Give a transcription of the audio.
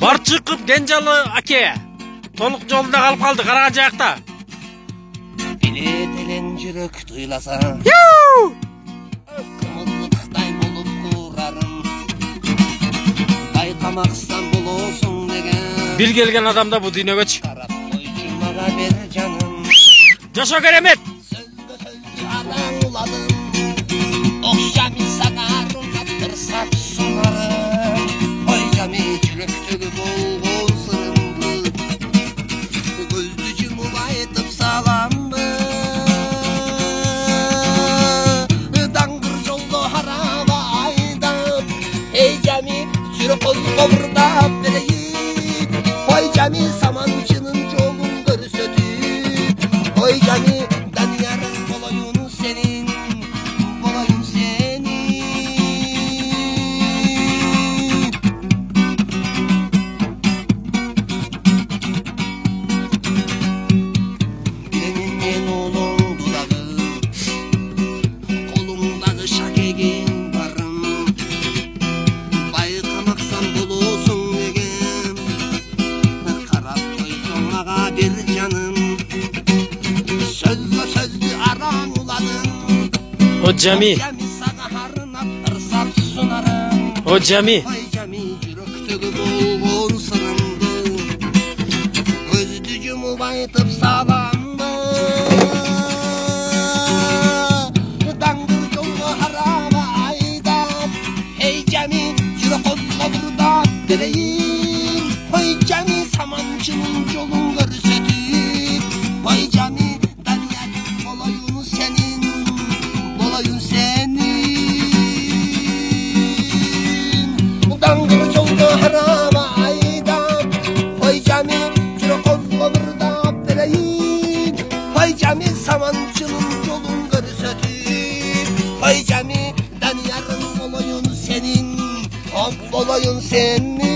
Барчыков Кенжалы аке. Толук жолда калып калды, караган жакта. Билетелен жүрөк туйласа. Кымылдыктай болуп курарым. Байкамаксан болосуң деген. Бир келген адамда бу дүйнөгөчү. Карап койчу мага бер жаным. Жашо керемет. Сөзгө сөз алаңладым. Окшами сага тырсап сунарым. Ой жами жүрөктөгү болгон сырымды. Көздү жумуп айтып саламбы. Даңгыр жолдо араба айдап. Эй жами жүрөк колдурдап берейин. Ой жами саманчынын жолун көрсөтүп. Ой жами даниярың болоюн сенин. Болоюн сенин. Биленин мен улуңду дагы. Колуңдагы шакегиң барым. Байкамаксан болосуң деген. Карап койсоң мага бер жаным. Сөзгө сөздү араңладым. О жами. Жами сага харынап ырсап сунарым. О жами. Ой жами жүрөктөгү болгон сырымды. Көздү жумуп айтып саламбы. Даңгыр жолго араба айдап. Эй жами жүрөк колдурдап берейин. Ой жами саманчынын жолун көрсөтүп. Ой жами даниярың болоюн сенин. Болоюн сенин. Даңгыр жолго араба айдап. Ой жами жүрөк колдурдап берейин. Ой жами саманчынын жолун көрсөтүп. Ой жами даниярың болоюн сенин. Болоюн сенин.